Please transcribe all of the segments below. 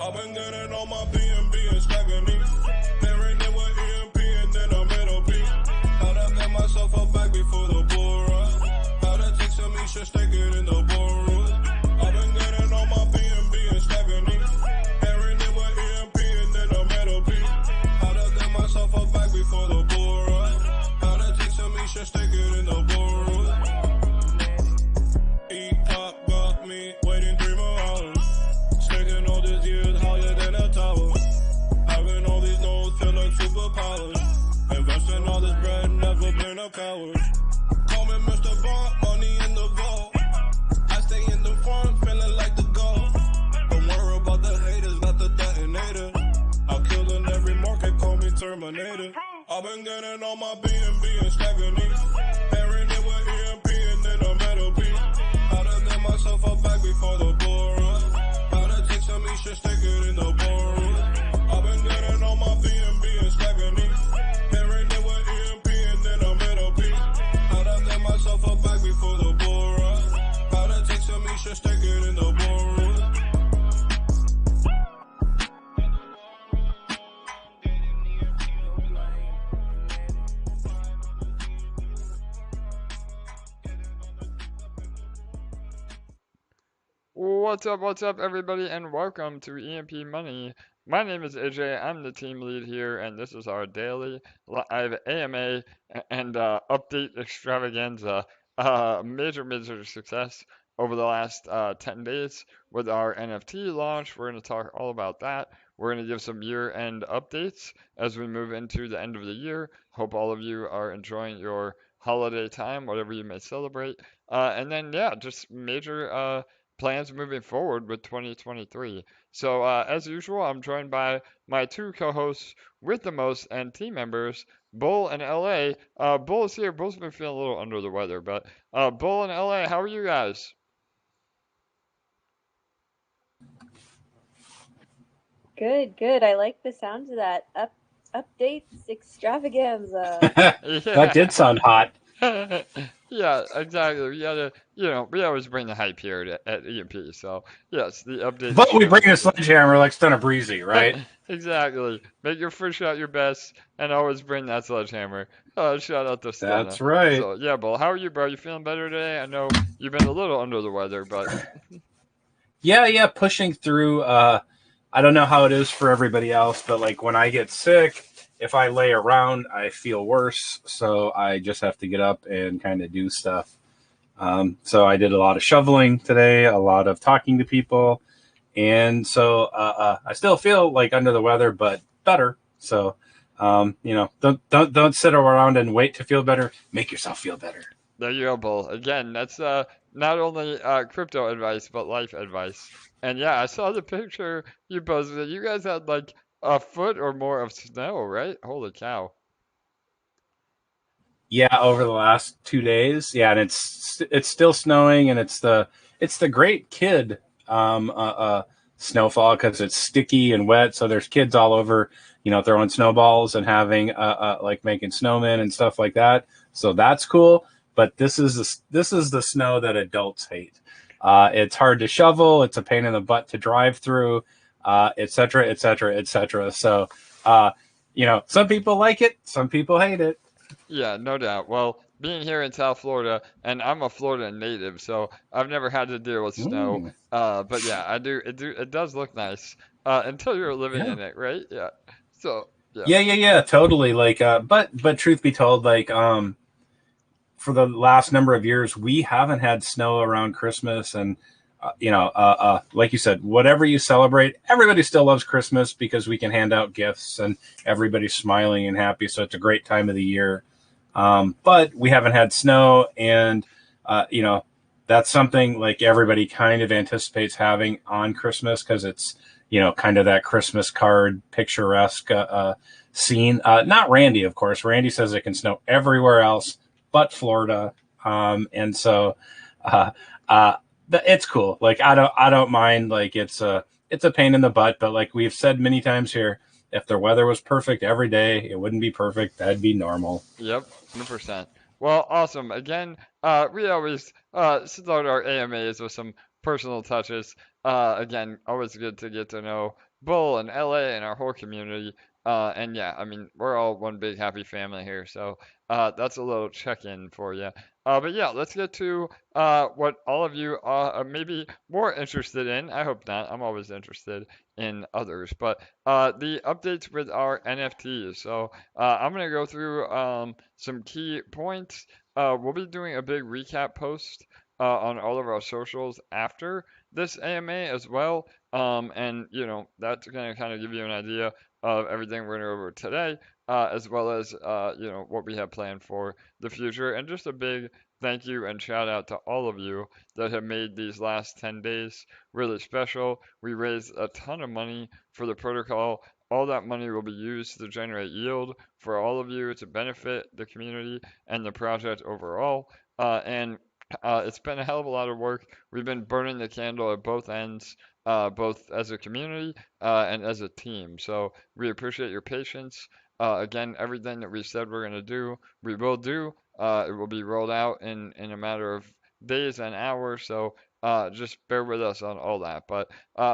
I've been getting on my BNB and stacking these. Pairing it with EMP and then I'm MDB. How to get myself up back before the bull run. How to take some should stick it in the bull. I've been getting on my BNB and stacking these. Pairing it with EMP and then I'm MDB. How to get myself up back before the bull run. How to take some should stick it in the bull. E-pop got me waiting 3 more hours. Sticking all these years higher than a tower. Having all these nodes feel like superpowers. Investing all this bread, never been a coward. Call me Mr. Bond, money in the vault. I stay in the front, feeling like the goal. Don't worry about the haters, not the detonator. I'll kill in every market, call me Terminator. I've been getting on my BNB and stacking these. Pairing it with EMP and then I'm MDB. How to get myself up back before the bull run. Some should stick it in the bull. I've been getting on my BNB and stacking these. Pairing it with EMP and then I'm MDB. How to get myself up back before the bull run. How to take some should stick it in the bull. What's up, everybody, and welcome to EMP Money. My name is AJ, I'm the team lead here, and this is our daily live AMA and update extravaganza. Major success over the last 10 days with our NFT launch. We're going to talk all about that. We're going to give some year-end updates as we move into the end of the year. Hope all of you are enjoying your holiday time, whatever you may celebrate. And then, yeah, just major plans moving forward with 2023. So as usual, I'm joined by my 2 co-hosts with the most and team members, Bull and LA. Bull is here. Bull's been feeling a little under the weather, but Bull and LA, how are you guys? Good. I like the sound of that. Updates extravaganza. Yeah. That did sound hot. Yeah, exactly. We gotta, we always bring the hype here at EMP. So yes, the update. But we bring a sledgehammer like Stunner Breezy, right? Exactly. Make your first shot your best, and always bring that sledgehammer. Shout out to Stunner. That's right. So yeah, Bull, how are you, bro? You feeling better today? I know you've been a little under the weather, but Yeah, pushing through. I don't know how it is for everybody else, but like when I get sick, if I lay around, I feel worse. So I just have to get up and kind of do stuff. So I did a lot of shoveling today, a lot of talking to people. And so I still feel like under the weather, but better. So, don't sit around and wait to feel better. Make yourself feel better. There you go, Bull. Again, that's not only crypto advice, but life advice. And yeah, I saw the picture you posted. You guys had like a foot or more of snow, right? Holy cow. Yeah, over the last 2 days. Yeah, and it's still snowing, and it's the great kid snowfall because it's sticky and wet. So there's kids all over, throwing snowballs and having like making snowmen and stuff like that. So that's cool. But this is the snow that adults hate. It's hard to shovel. It's a pain in the butt to drive through. Et cetera, et cetera, et cetera. So, some people like it, some people hate it. Yeah, no doubt. Well, being here in South Florida, and I'm a Florida native, so I've never had to deal with snow. But yeah, I do. It does look nice until you're living in it, right? Yeah. So. Yeah, totally. Like, but truth be told, like, for the last number of years, we haven't had snow around Christmas, and like you said, whatever you celebrate, everybody still loves Christmas because we can hand out gifts and everybody's smiling and happy. So it's a great time of the year. But we haven't had snow, and, that's something like everybody kind of anticipates having on Christmas because it's, kind of that Christmas card picturesque scene. Not Randy, of course. Randy says it can snow everywhere else but Florida. And so, it's cool. Like I don't mind. Like it's a pain in the butt, but like we've said many times here, if the weather was perfect every day, it wouldn't be perfect. That'd be normal. Yep, 100%. Well, awesome. Again, we always start our AMAs with some personal touches. Again, always good to get to know Bull and LA and our whole community. And yeah, I mean, we're all one big happy family here. So that's a little check-in for you. But yeah, let's get to what all of you are maybe more interested in. I hope not. I'm always interested in others. But the updates with our NFTs. So I'm going to go through some key points. We'll be doing a big recap post on all of our socials after this AMA as well. And, that's going to kind of give you an idea of everything we're going to go over today, as well as, what we have planned for the future. And just a big thank you and shout out to all of you that have made these last 10 days really special. We raised a ton of money for the protocol. All that money will be used to generate yield for all of you to benefit the community and the project overall. And it's been a hell of a lot of work. We've been burning the candle at both ends, both as a community and as a team. So we appreciate your patience. Again, everything that we said we're going to do, we will do. It will be rolled out in a matter of days and hours. So just bear with us on all that. But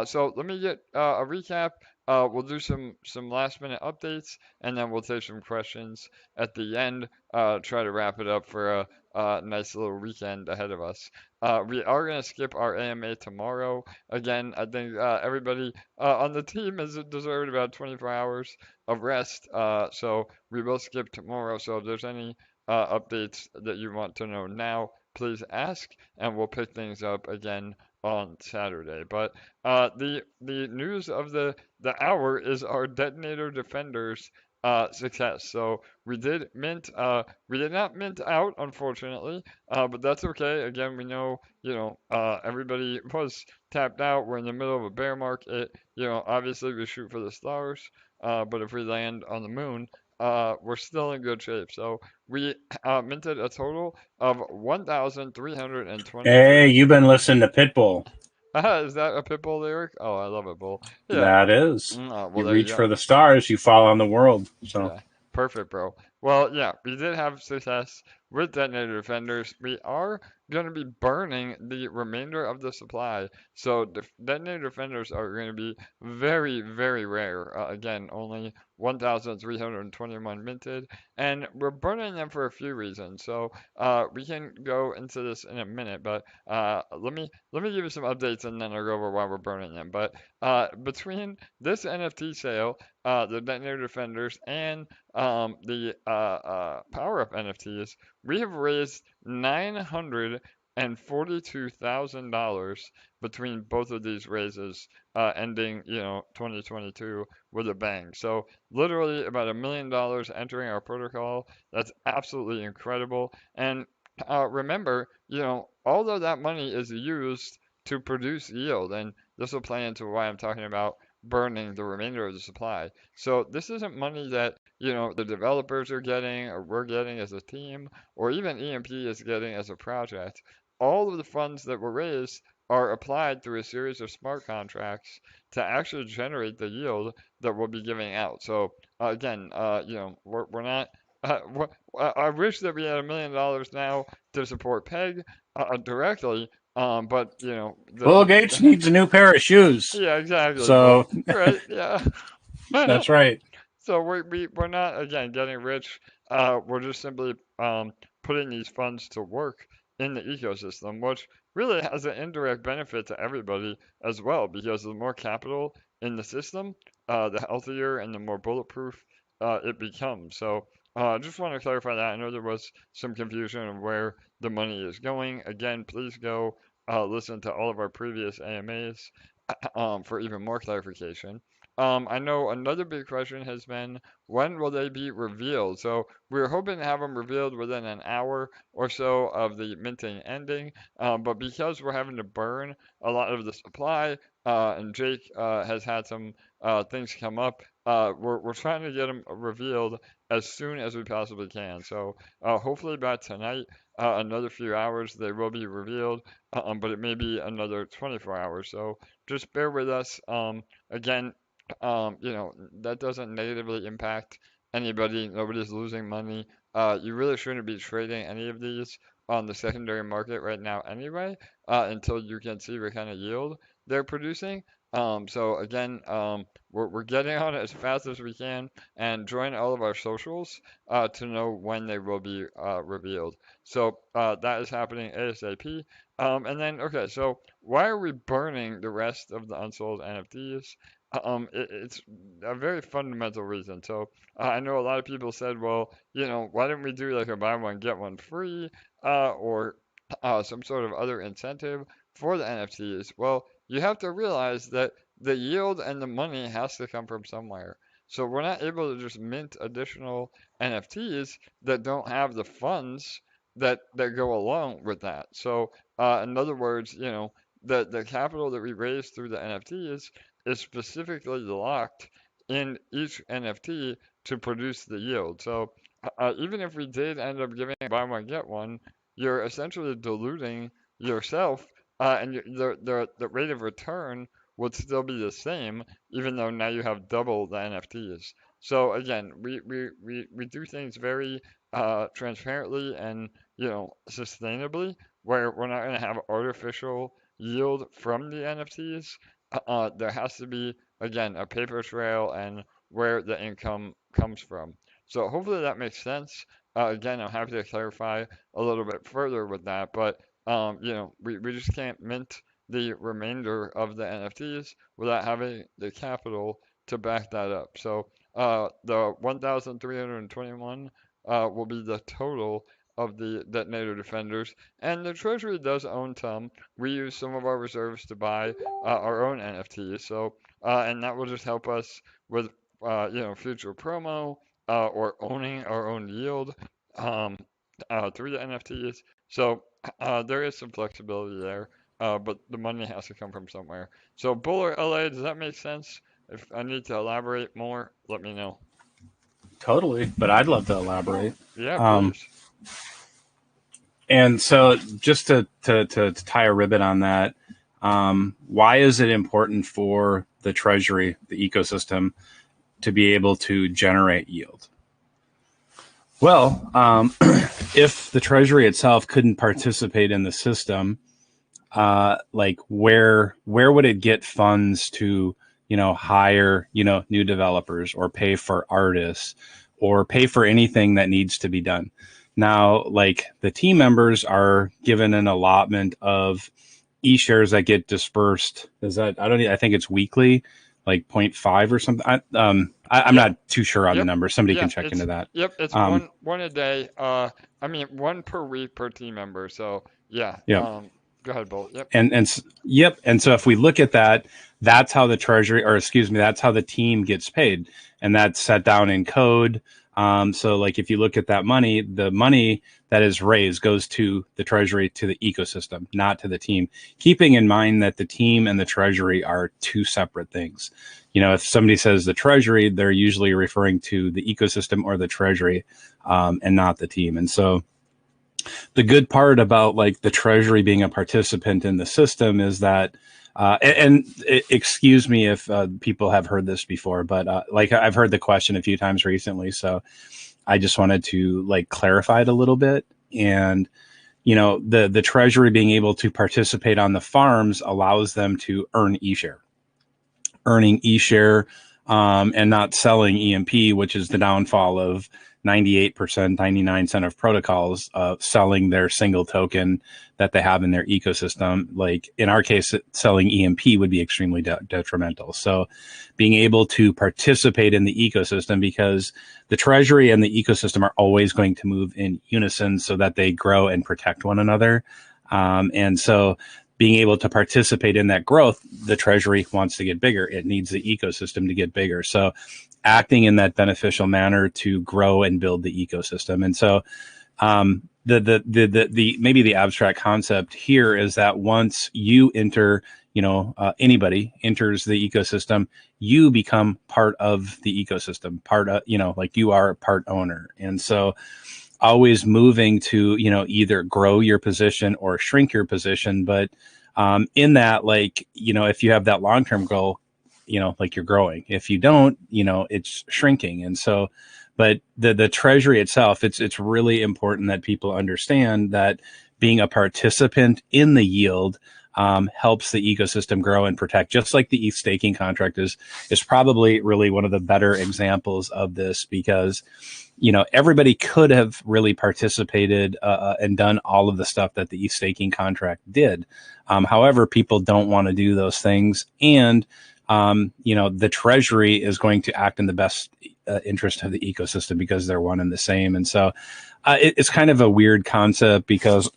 so let me get a recap. We'll do some last minute updates, and then we'll take some questions at the end. Try to wrap it up for a nice little weekend ahead of us. We are going to skip our AMA tomorrow. Again, I think everybody on the team has deserved about 24 hours of rest. So we will skip tomorrow. So if there's any updates that you want to know now, please ask, and we'll pick things up again on Saturday. But the news of the hour is our Detonator Defenders success. So we did mint. We did not mint out, unfortunately, but that's okay. Again, we know, everybody was tapped out. We're in the middle of a bear market. Obviously we shoot for the stars, but if we land on the moon, we're still in good shape. So we minted a total of 1,320. Hey, you've been listening to Pitbull. Is that a Pitbull lyric? Oh, I love it, Bull. Yeah. That is. Well, you there reach you for the stars, you fall on the world. So. Yeah, perfect, bro. Well, yeah, we did have success with Detonator Defenders. We are going to be burning the remainder of the supply. So Detonator Defenders are going to be very, very rare. Again, only 1,321 minted, and we're burning them for a few reasons. So we can go into this in a minute, but let me give you some updates, and then I'll go over why we're burning them. But between this NFT sale, the Detonator Defenders, and the Power Up NFTs, we have raised $942,000 between both of these raises, ending 2022 with a bang. So literally about $1 million entering our protocol. That's absolutely incredible. And remember, although that money is used to produce yield, and this will play into why I'm talking about burning the remainder of the supply. So this isn't money that, the developers are getting, or we're getting as a team, or even EMP is getting as a project. All of the funds that were raised are applied through a series of smart contracts to actually generate the yield that we'll be giving out. So again, we're not. I wish that we had $1 million now to support Peg directly, but Bill Gates needs a new pair of shoes. Yeah, exactly. So right, yeah. That's right. So we're not, again, getting rich. We're just simply putting these funds to work in the ecosystem, which really has an indirect benefit to everybody as well, because the more capital in the system, the healthier and the more bulletproof it becomes. So I just want to clarify that. I know there was some confusion of where the money is going. Again, please go listen to all of our previous AMAs for even more clarification. I know another big question has been, when will they be revealed? So we're hoping to have them revealed within an hour or so of the minting ending, but because we're having to burn a lot of the supply, and Jake has had some things come up, we're trying to get them revealed as soon as we possibly can. So hopefully by tonight, another few hours, they will be revealed, but it may be another 24 hours. So just bear with us. Again, that doesn't negatively impact anybody. Nobody's losing money. You really shouldn't be trading any of these on the secondary market right now anyway, until you can see what kind of yield they're producing. So again, we're getting on it as fast as we can, and join all of our socials to know when they will be revealed. So that is happening ASAP. And then, okay, so why are we burning the rest of the unsold NFTs? It's a very fundamental reason. So I know a lot of people said, well, why don't we do like a buy one get one free, or some sort of other incentive for the NFTs? Well, you have to realize that the yield and the money has to come from somewhere. So we're not able to just mint additional NFTs that don't have the funds that go along with that. So in other words, the capital that we raise through the NFTs is specifically locked in each NFT to produce the yield. So even if we did end up giving buy one get one, you're essentially diluting yourself, and the rate of return would still be the same, even though now you have double the NFTs. So again, we do things very transparently and sustainably, where we're not going to have artificial yield from the NFTs. There has to be, again, a paper trail and where the income comes from. So hopefully that makes sense. Again, I'm happy to clarify a little bit further with that, but we just can't mint the remainder of the NFTs without having the capital to back that up. So the 1,321 will be the total of the Detonator Defenders, and the Treasury does own some. We use some of our reserves to buy our own NFTs, so and that will just help us with future promo, or owning our own yield through the NFTs. So there is some flexibility there, but the money has to come from somewhere. So Bull or LA, does that make sense? If I need to elaborate more, let me know. Totally, but I'd love to elaborate. Yeah, please. And so just to tie a ribbon on that, why is it important for the Treasury, the ecosystem, to be able to generate yield? Well, if the Treasury itself couldn't participate in the system, like where would it get funds to hire new developers, or pay for artists, or pay for anything that needs to be done? Now, like, the team members are given an allotment of e-shares that get dispersed. I think it's weekly, like 0.5 or something. I'm not too sure on the number. Somebody can check into that. Yep, it's one a day. One per week per team member. So yeah. Yeah. Go ahead, Bolt. Yep. And so if we look at that, that's how the Treasury, or excuse me, that's how the team gets paid, and that's set down in code. So like if you look at that money, the money that is raised goes to the Treasury, to the ecosystem, not to the team, keeping in mind that the team and the Treasury are two separate things. If somebody says the Treasury, they're usually referring to the ecosystem or the Treasury, and not the team. And so the good part about like the Treasury being a participant in the system is that, excuse me if people have heard this before, but like I've heard the question a few times recently, so I just wanted to like clarify it a little bit. And the Treasury being able to participate on the farms allows them to earn e-share, earning e-share, and not selling EMP, which is the downfall of 98%, 99% of protocols selling their single token that they have in their ecosystem. Like in our case, selling EMP would be extremely detrimental. So being able to participate in the ecosystem, because the Treasury and the ecosystem are always going to move in unison so that they grow and protect one another. And so being able to participate in that growth, the Treasury wants to get bigger. It needs the ecosystem to get bigger. So acting in that beneficial manner to grow and build the ecosystem. And so the maybe the abstract concept here is that once you enter, anybody enters the ecosystem, you become part of the ecosystem, like you are a part owner. And so always moving to, either grow your position or shrink your position. But in that, like, if you have that long-term goal, like you're growing. If you don't, it's shrinking. And so But the Treasury itself, it's really important that people understand that being a participant in the yield helps the ecosystem grow and protect. Just like the ETH staking contract is probably really one of the better examples of this, because everybody could have really participated and done all of the stuff that the ETH staking contract did. However, people don't want to do those things, and the Treasury is going to act in the best interest of the ecosystem because they're one and the same. And so it's kind of a weird concept because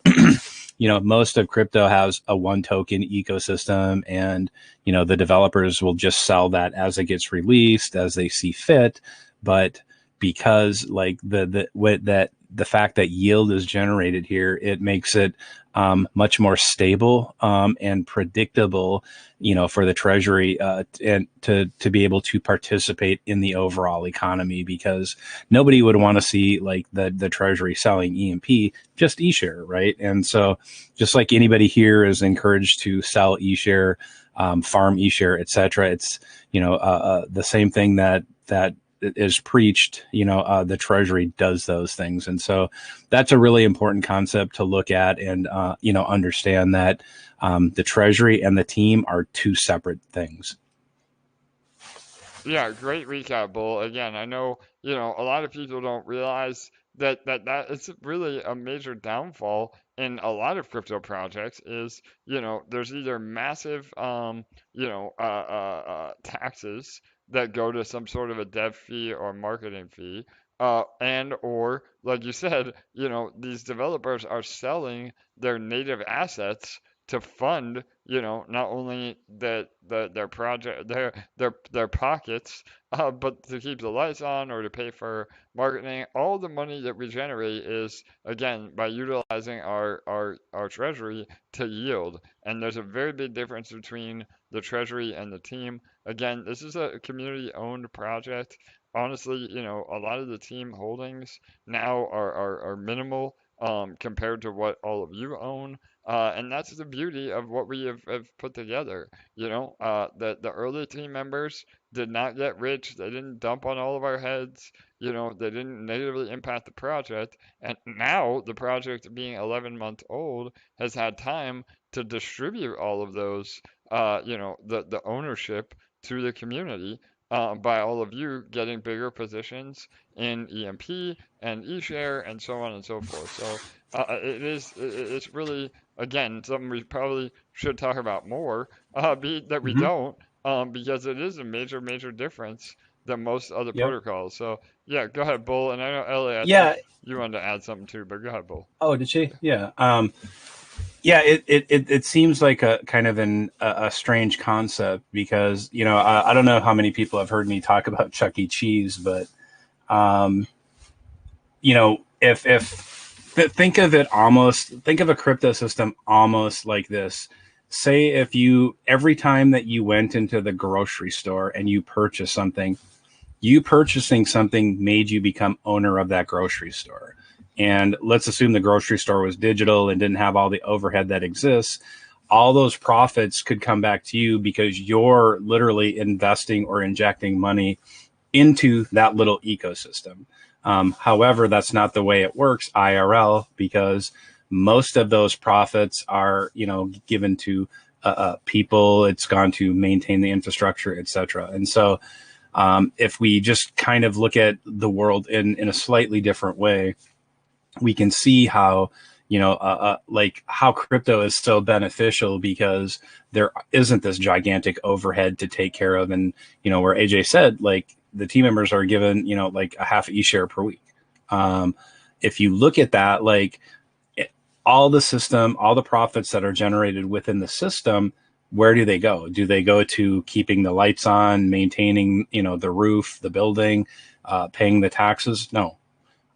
most of crypto has a one token ecosystem, and the developers will just sell that as it gets released as they see fit. But because like the fact that yield is generated here, it makes it much more stable and predictable, for the Treasury and to be able to participate in the overall economy, because nobody would want to see like the Treasury selling EMP, just eShare, right? And so just like anybody here is encouraged to sell eShare, farm eShare, etc., it's the same thing that is preached. The Treasury does those things. And so that's a really important concept to look at and understand that the Treasury and the team are two separate things. Yeah, great recap, Bull. Again, I know, a lot of people don't realize that it's really a major downfall in a lot of crypto projects is, there's either massive, taxes that go to some sort of a dev fee or marketing fee, and or like you said, these developers are selling their native assets to fund, not only their project, their pockets, but to keep the lights on or to pay for marketing. All the money that we generate is, again, by utilizing our Treasury to yield. And there's a very big difference between the Treasury and the team. Again, this is a community-owned project. Honestly, a lot of the team holdings now are minimal compared to what all of you own. And that's the beauty of what we have put together. The early team members did not get rich. They didn't dump on all of our heads. They didn't negatively impact the project. And now the project, being 11 months old, has had time to distribute all of those, the ownership to the community. By all of you getting bigger positions in EMP and eShare and so on and so forth. So it's really, again, something we probably should talk about more, that we don't, because it is a major, major difference than most other protocols. So yeah, go ahead, Bull. And I know Ellie, I think you wanted to add something too, but go ahead, Bull. Oh, did she? Yeah. Yeah, it seems like a kind of a strange concept because, I don't know how many people have heard me talk about Chuck E. Cheese, but, think of a crypto system almost like this. Say if every time that you went into the grocery store and you purchased something, you purchasing something made you become owner of that grocery store. And let's assume the grocery store was digital and didn't have all the overhead that exists. All those profits could come back to you because you're literally investing or injecting money into that little ecosystem. However, that's not the way it works IRL, because most of those profits are, given to people. It's gone to maintain the infrastructure, etc. And so if we just kind of look at the world in a slightly different way, we can see how, like how crypto is so beneficial because there isn't this gigantic overhead to take care of. And, where AJ said, like the team members are given, like a half eShare per week. If you look at that, like all the profits that are generated within the system, where do they go? Do they go to keeping the lights on, maintaining, the roof, the building, paying the taxes? No.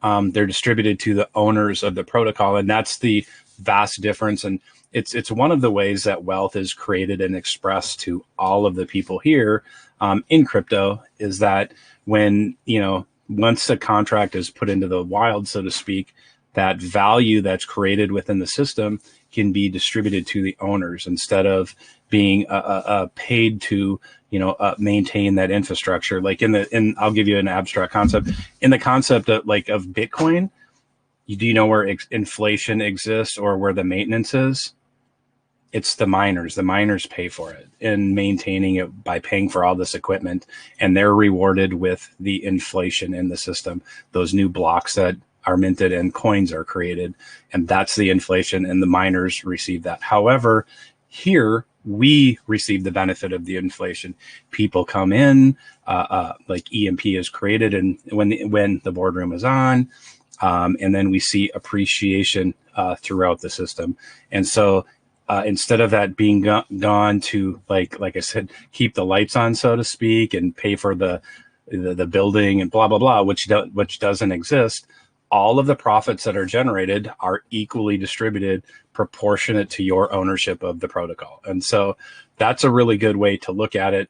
They're distributed to the owners of the protocol, and that's the vast difference. And it's one of the ways that wealth is created and expressed to all of the people here in crypto, is that when, once a contract is put into the wild, so to speak, that value that's created within the system can be distributed to the owners instead of being paid to, maintain that infrastructure. Like I'll give you an abstract concept. In the concept of Bitcoin, do you know where inflation exists or where the maintenance is? It's the miners. The miners pay for it and maintaining it by paying for all this equipment, and they're rewarded with the inflation in the system. Those new blocks that are minted and coins are created, and that's the inflation, and the miners receive that. However, here we receive the benefit of the inflation. People come in, like EMP is created, and when the boardroom is on, and then we see appreciation throughout the system. And so instead of that being gone to, like I said, keep the lights on, so to speak, and pay for the building and blah, blah, blah, which doesn't exist, all of the profits that are generated are equally distributed, proportionate to your ownership of the protocol. And so that's a really good way to look at it,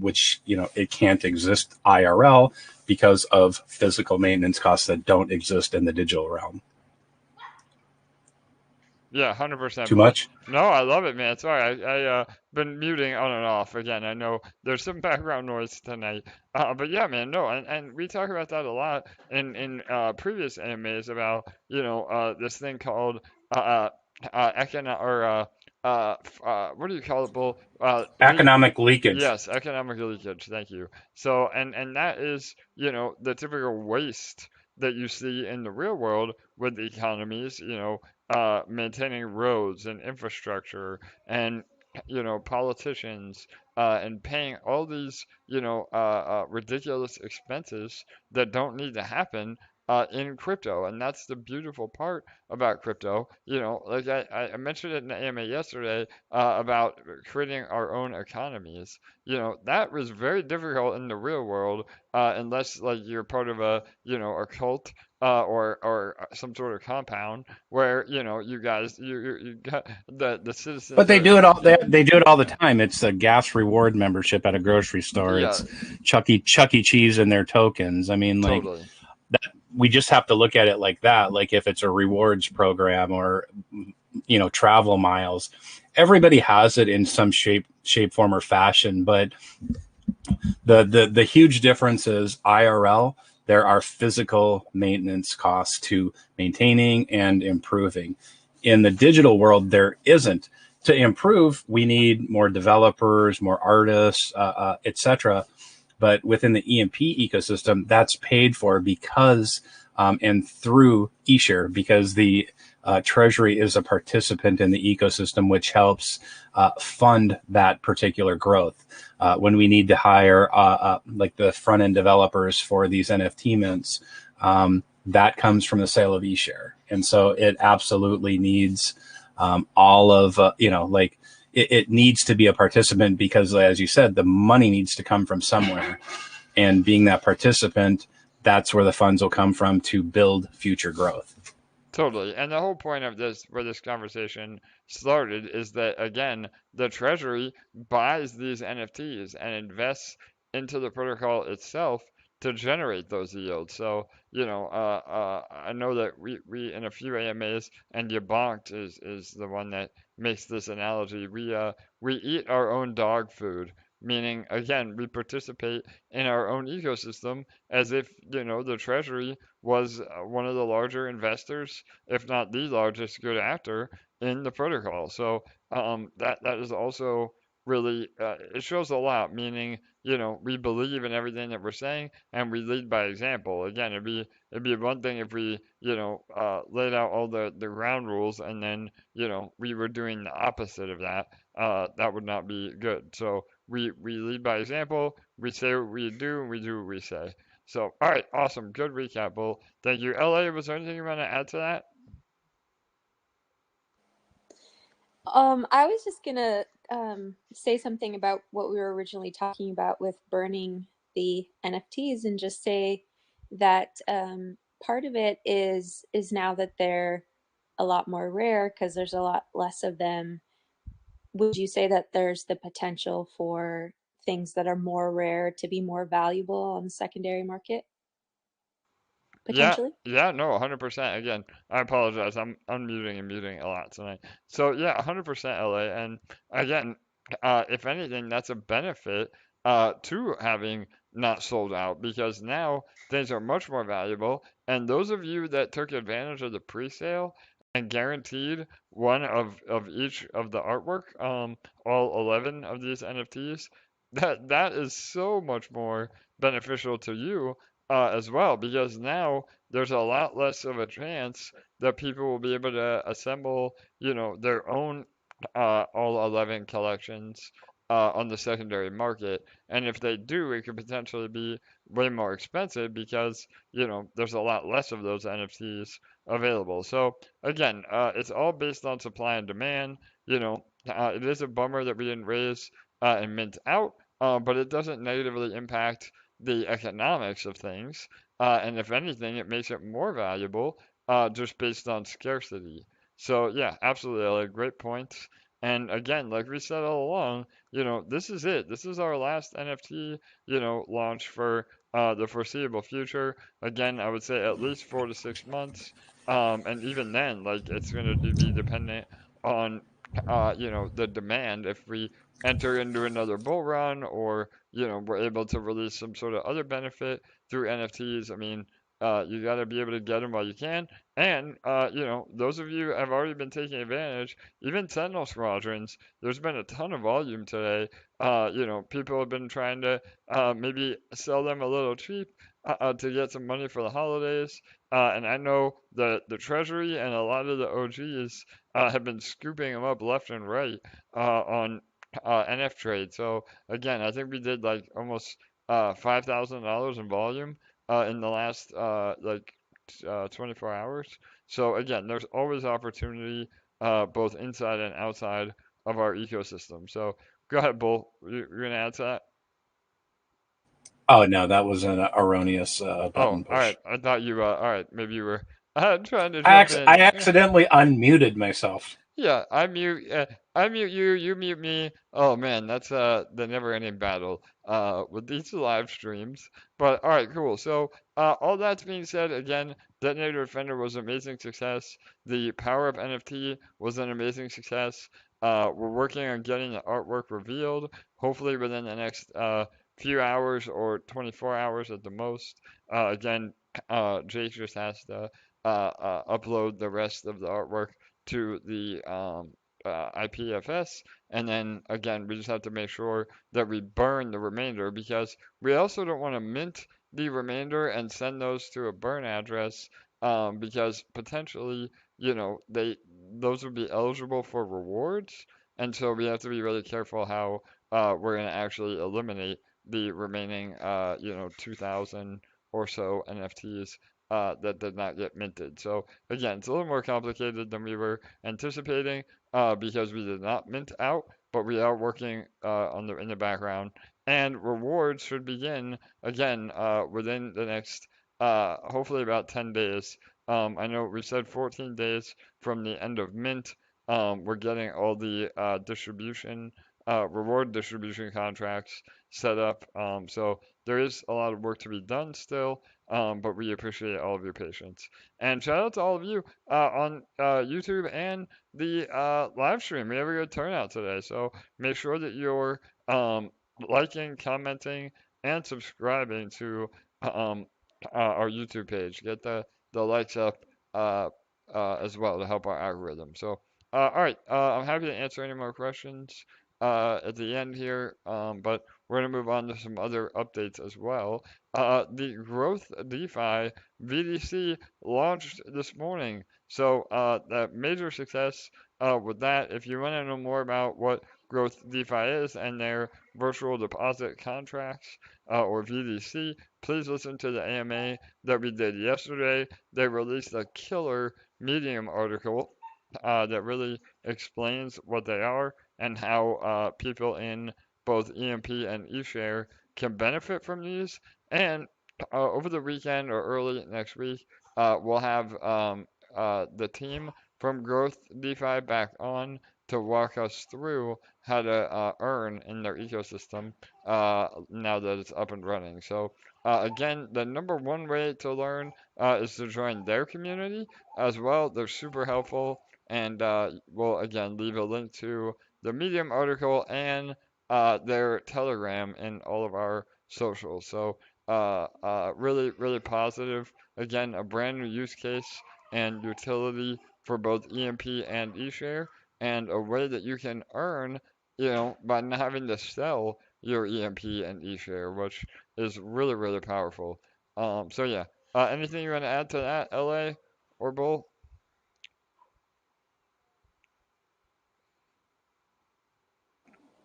which, it can't exist IRL because of physical maintenance costs that don't exist in the digital realm. Yeah, 100%. Too much? No, I love it, man. Sorry, I been muting on and off again. I know there's some background noise tonight, but yeah, man, no, and we talk about that a lot in previous AMAs about this thing called economic or what do you call it, Bull? Economic leakage. Yes, economic leakage. Thank you. So, and that is the typical waste that you see in the real world with economies. Maintaining roads and infrastructure and politicians and paying all these ridiculous expenses that don't need to happen in crypto. And that's the beautiful part about crypto. Like I mentioned it in the AMA yesterday about creating our own economies. That was very difficult in the real world unless like you're part of a a cult or some sort of compound where you guys you got the citizens. But they do it all. They do it all the time. It's a gas reward membership at a grocery store. Yeah. It's Chuck E. Cheese and their tokens. I mean, like Totally. that. We just have to look at it like that. Like if it's a rewards program or travel miles, everybody has it in some shape, form, or fashion. But the huge difference is IRL. There are physical maintenance costs to maintaining and improving. In the digital world, there isn't. To improve, we need more developers, more artists, etc. But within the EMP ecosystem, that's paid for because and through eShare, because the Treasury is a participant in the ecosystem, which helps fund that particular growth. When we need to hire like the front end developers for these NFT mints, that comes from the sale of eShare. And so it absolutely needs all of, it needs to be a participant because, as you said, the money needs to come from somewhere. And being that participant, that's where the funds will come from to build future growth. Totally. And the whole point of where this conversation started, is that, again, the Treasury buys these NFTs and invests into the protocol itself to generate those yields. So, I know that we in a few AMAs, and Debunked is the one that makes this analogy. We eat our own dog food, meaning, again, we participate in our own ecosystem as if, the Treasury was one of the larger investors, if not the largest good actor in the protocol. So that is also really, it shows a lot, meaning, we believe in everything that we're saying and we lead by example. Again, it'd be one thing if we, laid out all the ground rules and then, we were doing the opposite of that. That would not be good. So we lead by example, we say what we do, and we do what we say. So, all right, awesome. Good recap, Bull. Thank you. LA, was there anything you want to add to that? I was just gonna say something about what we were originally talking about with burning the NFTs, and just say that part of it is now that they're a lot more rare because there's a lot less of them. Would you say that there's the potential for things that are more rare to be more valuable on the secondary market? Potentially? Yeah, no, 100%. Again, I apologize. I'm unmuting and muting a lot tonight. So yeah, 100% LA. And again, if anything, that's a benefit to having not sold out, because now things are much more valuable. And those of you that took advantage of the pre-sale and guaranteed one of each of the artwork, all 11 of these NFTs, that is so much more beneficial to you as well, because now there's a lot less of a chance that people will be able to assemble, their own all 11 collections on the secondary market. And if they do, it could potentially be way more expensive because, there's a lot less of those NFTs available. So again, it's all based on supply and demand. It is a bummer that we didn't raise and mint out, but it doesn't negatively impact the economics of things. And if anything, it makes it more valuable just based on scarcity. So yeah, absolutely, like, great points. And again, like we said all along, this is it. This is our last NFT, launch for the foreseeable future. Again, I would say at least 4 to 6 months. And even then, like, it's going to be dependent on, the demand. If we enter into another bull run, or, we're able to release some sort of other benefit through NFTs, I mean, you got to be able to get them while you can. And, those of you have already been taking advantage, even Sentinel Squadrons, there's been a ton of volume today. People have been trying to maybe sell them a little cheap to get some money for the holidays. And I know that the Treasury and a lot of the OGs have been scooping them up left and right on NF trade. So again, I think we did like almost $5,000 in volume in the last 24 hours. So again, there's always opportunity both inside and outside of our ecosystem. So go ahead, Bull. You're gonna add to that? Oh no, that was an erroneous Oh, button all push. right. I thought you. All right. Maybe you were trying to I jump ac- I in. accidentally unmuted myself. Yeah, I mute you, you mute me. Oh man, that's the never-ending battle with these live streams. But all right, cool. So all that's being said, again, Detonator Defender was an amazing success. The Power Up NFT was an amazing success. We're working on getting the artwork revealed, hopefully within the next few hours or 24 hours at the most. Again, Jake just has to upload the rest of the artwork to the IPFS, and then again, we just have to make sure that we burn the remainder, because we also don't want to mint the remainder and send those to a burn address, because potentially, those would be eligible for rewards, and so we have to be really careful how we're going to actually eliminate the remaining 2,000 or so NFTs that did not get minted. So again, it's a little more complicated than we were anticipating because we did not mint out, but we are working in the background. And rewards should begin again within the next hopefully about 10 days. I know we said 14 days from the end of mint. We're getting all the reward distribution contracts set up. So there is a lot of work to be done still, but we appreciate all of your patience. And shout out to all of you on YouTube and the live stream. We have a good turnout today, so make sure that you're liking, commenting, and subscribing to um, our YouTube page. Get the likes up as well to help our algorithm. So, all right, I'm happy to answer any more questions at the end here, but we're going to move on to some other updates as well. The Growth DeFi VDC launched this morning. So that major success with that. If you want to know more about what Growth DeFi is and their virtual deposit contracts or VDC, please listen to the AMA that we did yesterday. They released a killer Medium article that really explains what they are and how people in both EMP and eShare can benefit from these. And over the weekend or early next week, we'll have the team from Growth DeFi back on to walk us through how to earn in their ecosystem now that it's up and running. So again, the number one way to learn is to join their community as well. They're super helpful, and we'll again leave a link to the Medium article and their Telegram in all of our socials. So really, really positive. Again, a brand new use case and utility for both EMP and eShare, and a way that you can earn, by not having to sell your EMP and eShare, which is really, really powerful. So yeah. Anything you want to add to that, LA or Bull?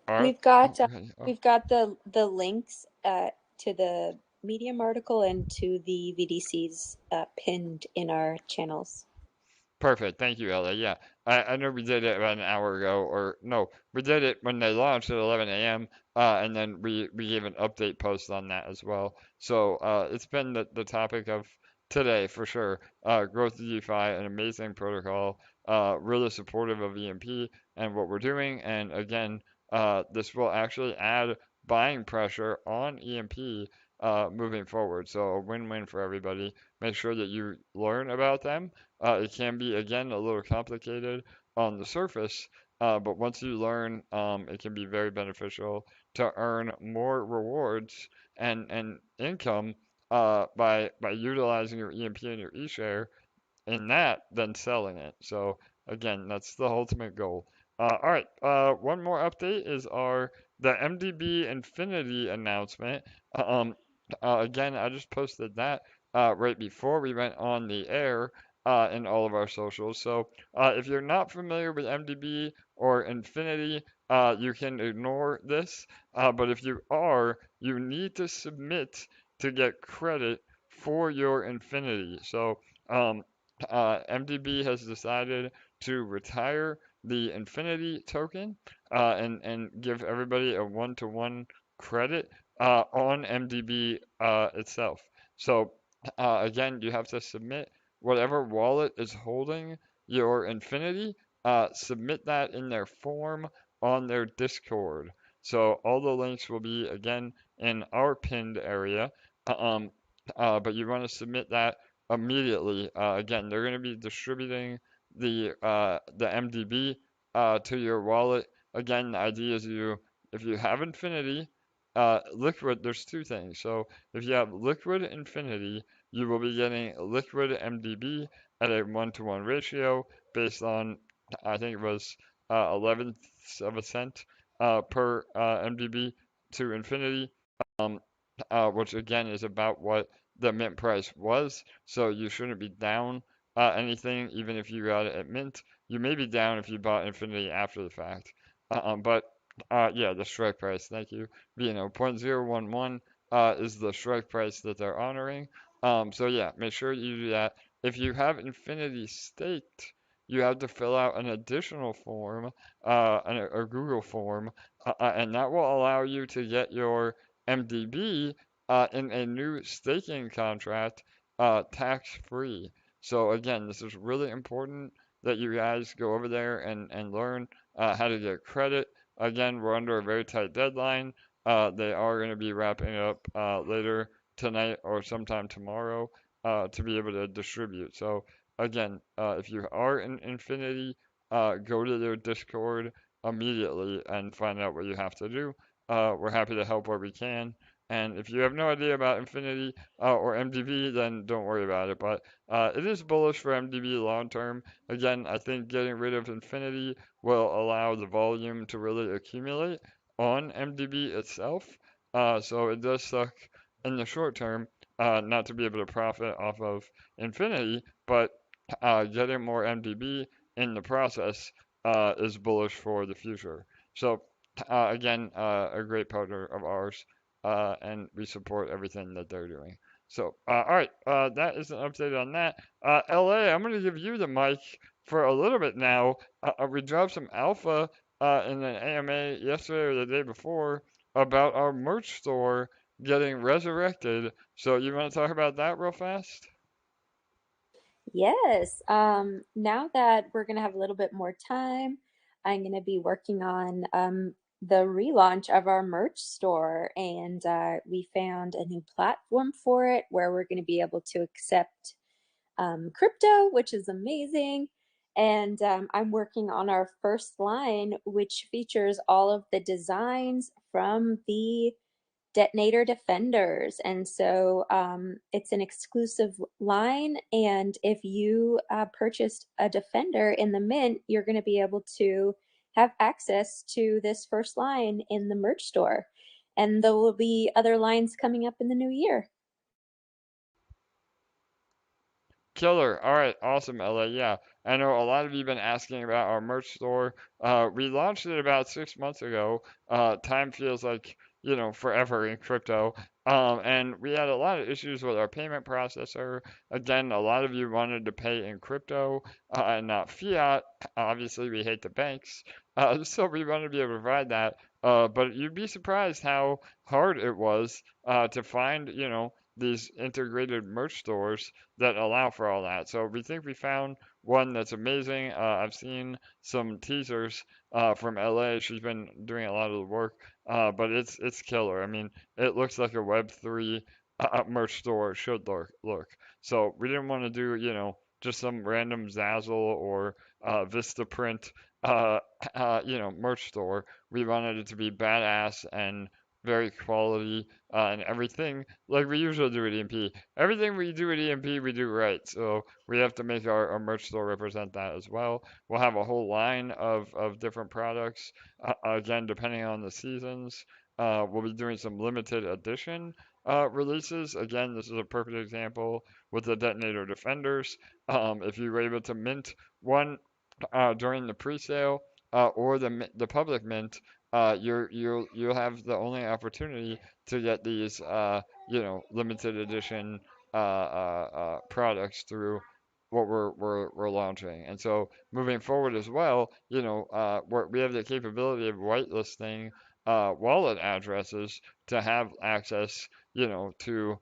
All right. We've got Okay. Oh, the links to the Medium article and to the VDCs pinned in our channels. perfect. Thank you, LA. Yeah, I know we did it about an hour ago, or no, we did it when they launched at 11 a.m. And then we gave an update post on that as well. So it's been the topic of today for sure. Growth of DeFi, an amazing protocol, really supportive of EMP and what we're doing. And again, this will actually add buying pressure on EMP moving forward. So a win-win for everybody. Make sure that you learn about them. It can be, again, a little complicated on the surface, but once you learn, it can be very beneficial to earn more rewards and income by utilizing your EMP and your eShare in that than selling it. So again, that's the ultimate goal. All right, one more update is the MDB Infinity announcement. Um, again, I just posted that right before we went on the air in all of our socials. So if you're not familiar with MDB or Infinity, you can ignore this. But if you are, you need to submit to get credit for your Infinity. So um, MDB has decided to retire the Infinity token and give everybody a one-to-one credit on MDB itself. So again, you have to submit whatever wallet is holding your Infinity, submit that in their form on their Discord. So all the links will be again in our pinned area. Um, but you want to submit that immediately. Again, they're going to be distributing the MDB to your wallet. Again, the idea is if you have Infinity, Liquid, there's two things. So if you have Liquid Infinity, you will be getting Liquid MDB at a one-to-one ratio based on, I think it was 11ths of a cent per MDB to Infinity, um, which again is about what the mint price was. So you shouldn't be down anything, even if you got it at mint. You may be down if you bought Infinity after the fact. But yeah, the strike price, thank you. You know, 0.011 is the strike price that they're honoring. So yeah, make sure you do that. If you have Infinity staked, you have to fill out an additional form, a Google form, and that will allow you to get your MDB in a new staking contract tax-free. So again, this is really important that you guys go over there and learn how to get credit. Again, we're under a very tight deadline. They are going to be wrapping up later tonight or sometime tomorrow to be able to distribute. So again, if you are in Infinity, go to their Discord immediately and find out what you have to do. We're happy to help where we can. And if you have no idea about Infinity or MDB, then don't worry about it. But it is bullish for MDB long term. Again, I think getting rid of Infinity will allow the volume to really accumulate on MDB itself. So it does suck in the short term not to be able to profit off of Infinity, but getting more MDB in the process is bullish for the future. So again, a great partner of ours, and we support everything that they're doing. So, all right, that is an update on that. LA, I'm going to give you the mic for a little bit now. We dropped some alpha in an AMA yesterday or the day before about our merch store getting resurrected. So, you want to talk about that real fast? Yes. Now that we're going to have a little bit more time, I'm going to be working on the relaunch of our merch store. And we found a new platform for it where we're going to be able to accept crypto, which is amazing. And I'm working on our first line, which features all of the designs from the Detonator Defenders. And so it's an exclusive line. And if you purchased a Defender in the mint, you're going to be able to have access to this first line in the merch store. And there will be other lines coming up in the new year. Killer. All right. Awesome, LA. Yeah. I know a lot of you have been asking about our merch store. We launched it about 6 months ago. Time feels like, forever in crypto. And we had a lot of issues with our payment processor. Again, a lot of you wanted to pay in crypto and not fiat. Obviously, we hate the banks. So we want to be able to provide that. But you'd be surprised how hard it was to find, these integrated merch stores that allow for all that. So we think we found one that's amazing. I've seen some teasers from LA. She's been doing a lot of the work, but it's killer. I mean, it looks like a Web3 merch store should look. So we didn't want to do, just some random Zazzle or Vistaprint, merch store. We wanted it to be badass and very quality and everything like we usually do at EMP. Everything we do at EMP, we do right. So we have to make our merch store represent that as well. We'll have a whole line of different products. Again, depending on the seasons, we'll be doing some limited edition releases. Again, this is a perfect example with the Detonator Defenders. If you were able to mint one during the pre-sale or the public mint, you'll have the only opportunity to get these limited edition products through what we're launching. And so moving forward as well, we have the capability of whitelisting wallet addresses to have access, to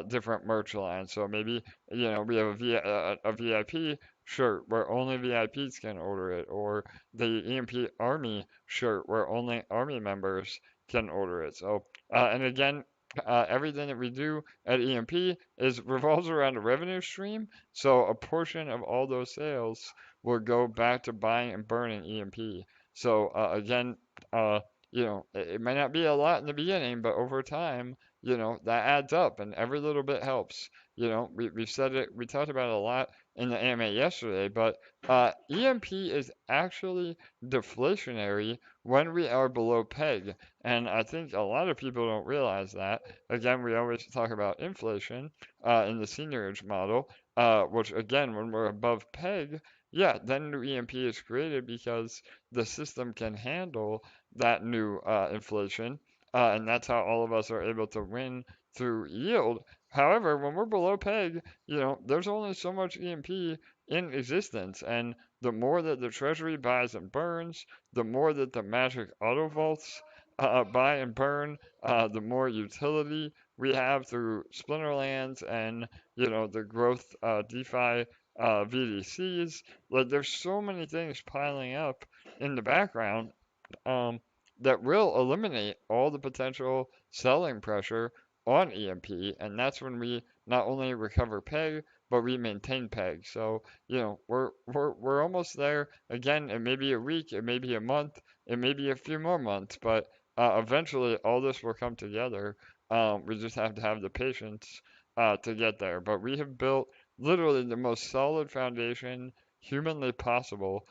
different merch lines. So maybe, we have a VIP shirt where only VIPs can order it, or the EMP Army shirt where only Army members can order it. So, and again, everything that we do at EMP is revolves around a revenue stream. So a portion of all those sales will go back to buying and burning EMP. So again, it might not be a lot in the beginning, but over time, that adds up, and every little bit helps. We've said it, we talked about it a lot in the AMA yesterday, but EMP is actually deflationary when we are below peg. And I think a lot of people don't realize that. Again, we always talk about inflation in the seigniorage model, which again, when we're above peg, yeah, then new EMP is created because the system can handle that new inflation. And that's how all of us are able to win through yield. However, when we're below peg, there's only so much EMP in existence, and the more that the Treasury buys and burns, the more that the magic auto vaults buy and burn, the more utility we have through Splinterlands and the growth DeFi VDCs. Like there's so many things piling up in the background that will eliminate all the potential selling pressure on EMP, and that's when we not only recover peg, but we maintain peg. So, we're almost there. Again, it may be a week, it may be a month, it may be a few more months, but eventually all this will come together. We just have to have the patience to get there. But we have built literally the most solid foundation humanly possible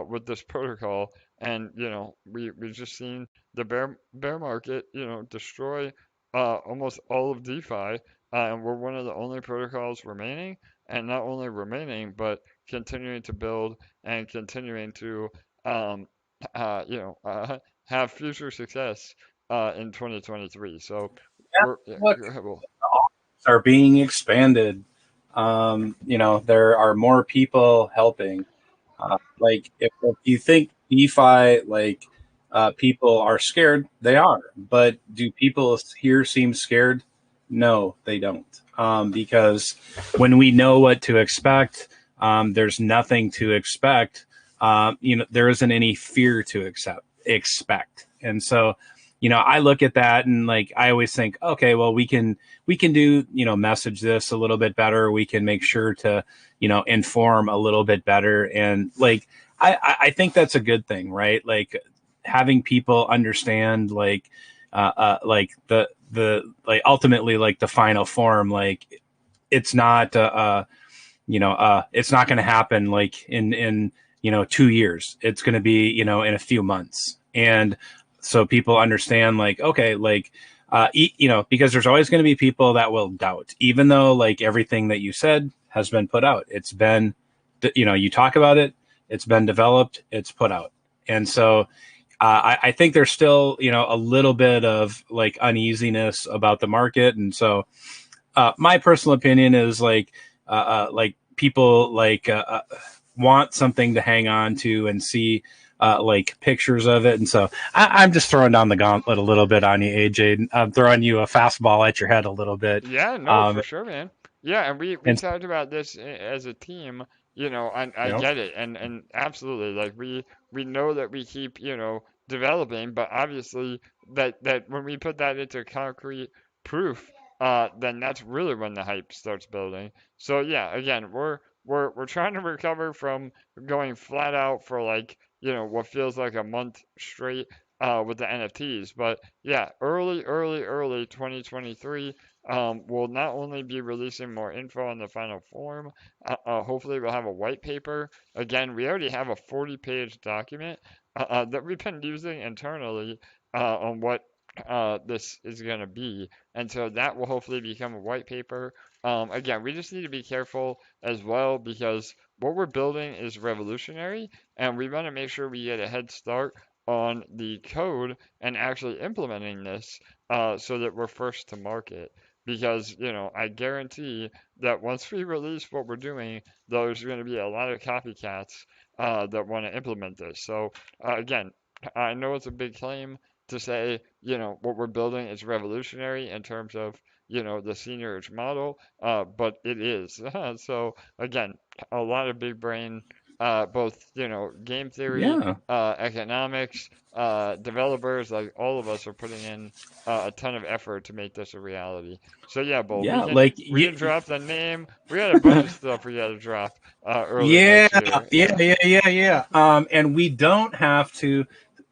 with this protocol, and we've just seen the bear market destroy almost all of DeFi, and we're one of the only protocols remaining, and not only remaining, but continuing to build and continuing to, have future success in 2023. So Look, are being expanded. There are more people helping. Like if you think DeFi, people are scared, they are. But do people here seem scared? No, they don't. Because when we know what to expect, there's nothing to expect. There isn't any fear to expect. And so you know, I look at that and like I always think, okay, well, we can do, you know, message this a little bit better. We can make sure to, you know, inform a little bit better. And like I think that's a good thing, right? Like having people understand like the like ultimately like the final form, like it's not you know, it's not going to happen like in you know 2 years. It's going to be, you know, in a few months. And so people understand like, okay, like you know, because there's always going to be people that will doubt, even though like everything that you said has been put out. It's been, you know, you talk about it, it's been developed, it's put out. And so I think there's still, you know, a little bit of like uneasiness about the market. And so my personal opinion is like people like want something to hang on to and see like pictures of it. And so I'm just throwing down the gauntlet a little bit on you, AJ. I'm throwing you a fastball at your head a little bit. Yeah, no, for sure, man. Yeah, and we talked about this as a team, you know, I Yep. get it. And absolutely, like we know that we keep, you know, developing, but obviously that when we put that into concrete proof, then that's really when the hype starts building. So yeah, again, we're trying to recover from going flat out for like, you know, what feels like a month straight with the NFTs. But yeah, early 2023, we'll not only be releasing more info on the final form, hopefully we'll have a white paper. Again, we already have a 40-page document that we've been using internally on what this is going to be. And so that will hopefully become a white paper. Again, we just need to be careful as well because what we're building is revolutionary, and we want to make sure we get a head start on the code and actually implementing this so that we're first to market. Because, you know, I guarantee that once we release what we're doing, there's going to be a lot of copycats that want to implement this. So, again, I know it's a big claim to say, you know, what we're building is revolutionary in terms of, you know, the seigniorage model, but it is. So, again, a lot of big brain, both, you know, game theory, Yeah. economics, developers, like all of us are putting in a ton of effort to make this a reality. So yeah, Bull, Yeah. Like we can drop the name. We got a bunch of stuff we got to drop early yeah, next year. yeah. And we don't have to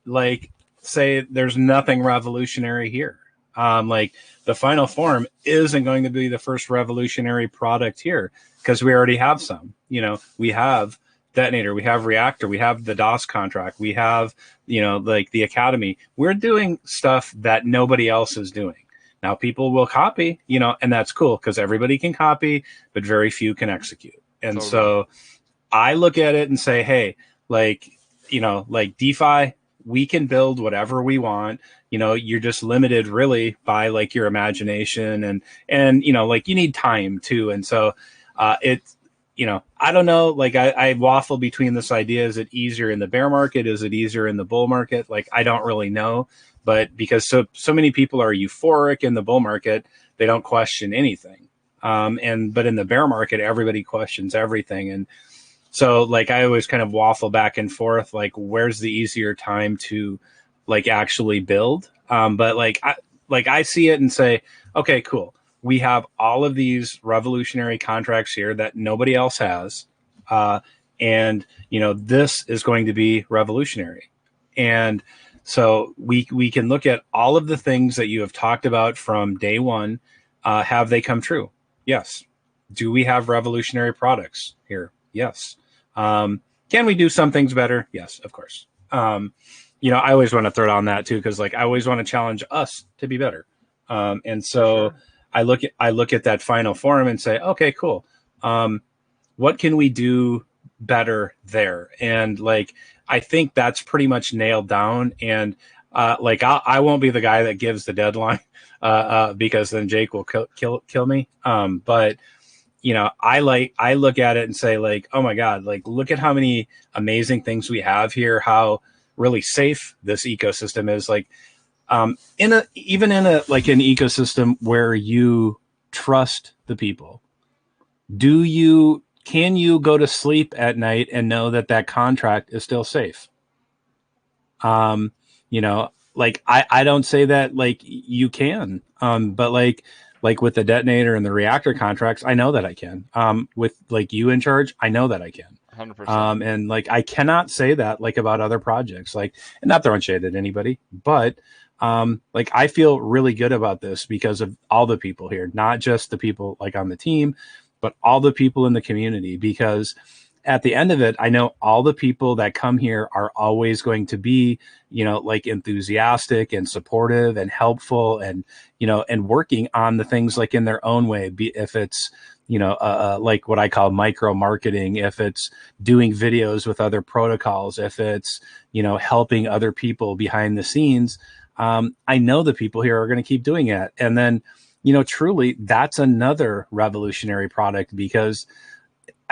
like say there's nothing revolutionary here. Like the final form isn't going to be the first revolutionary product here because we already have some. You know, we have Detonator, we have Reactor, we have the DOS contract, we have, you know, like the Academy. We're doing stuff that nobody else is doing. Now people will copy, you know, and that's cool because everybody can copy, but very few can execute. And Totally. so I look at it and say, hey, like, you know, like DeFi, we can build whatever we want. You know, you're just limited really by like your imagination and you know, like you need time too. And so it's, you know, I don't know, like I waffle between this idea. Is it easier in the bear market? Is it easier in the bull market? Like, I don't really know. But because so many people are euphoric in the bull market, they don't question anything. But in the bear market, everybody questions everything. And so like I always kind of waffle back and forth, like where's the easier time to like actually build? But like I see it and say, okay, cool. We have all of these revolutionary contracts here that nobody else has. And, you know, this is going to be revolutionary. And so we can look at all of the things that you have talked about from day one. Have they come true? Yes. Do we have revolutionary products here? Yes. Can we do some things better? Yes, of course. You know, I always want to throw it on that too, because like I always want to challenge us to be better. And so Sure. I look at that final form and say, okay, cool. What can we do better there? And like I think that's pretty much nailed down. And like I won't be the guy that gives the deadline because then Jake will kill me. But you know, I look at it and say like, oh my God, like look at how many amazing things we have here, how really safe this ecosystem is. Like even in a like an ecosystem where you trust the people, can you go to sleep at night and know that that contract is still safe? You know, like I don't say that like you can, but like with the detonator and the reactor contracts, I know that I can. With like you in charge, I know that I can. 100%. And like I cannot say that like about other projects, like, and not throwing shade at anybody, but like I feel really good about this because of all the people here, not just the people like on the team, but all the people in the community. Because at the end of it, I know all the people that come here are always going to be, you know, like enthusiastic and supportive and helpful, and, you know, and working on the things like in their own way. If it's, you know, like what I call micro marketing, if it's doing videos with other protocols, if it's, you know, helping other people behind the scenes. I know the people here are going to keep doing it. And then, you know, truly, that's another revolutionary product, because,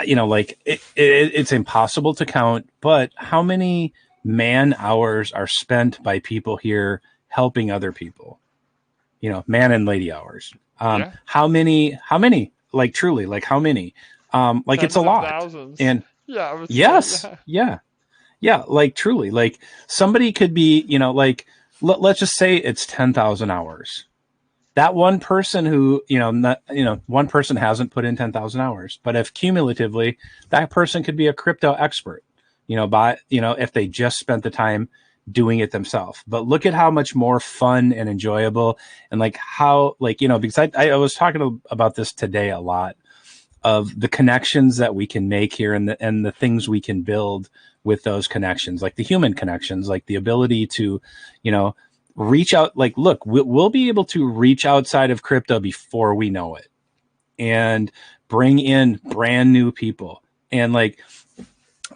you know, like it's impossible to count, but how many man hours are spent by people here helping other people? You know, man and lady hours. Yeah. How many, like truly, like how many? Like Tens it's a of lot. thousands. And Yeah, I would yes, say, yeah, like truly, like somebody could be, you know, like let's just say it's 10,000 hours. That one person who, you know, not, you know, one person hasn't put in 10,000 hours, but if cumulatively, that person could be a crypto expert, you know, by, you know, if they just spent the time doing it themselves. But look at how much more fun and enjoyable, and like how, like, you know, because I was talking about this today a lot, of the connections that we can make here, and the things we can build with those connections, like the human connections, like the ability to, you know, reach out. Like, look, we'll be able to reach outside of crypto before we know it, and bring in brand new people. And like,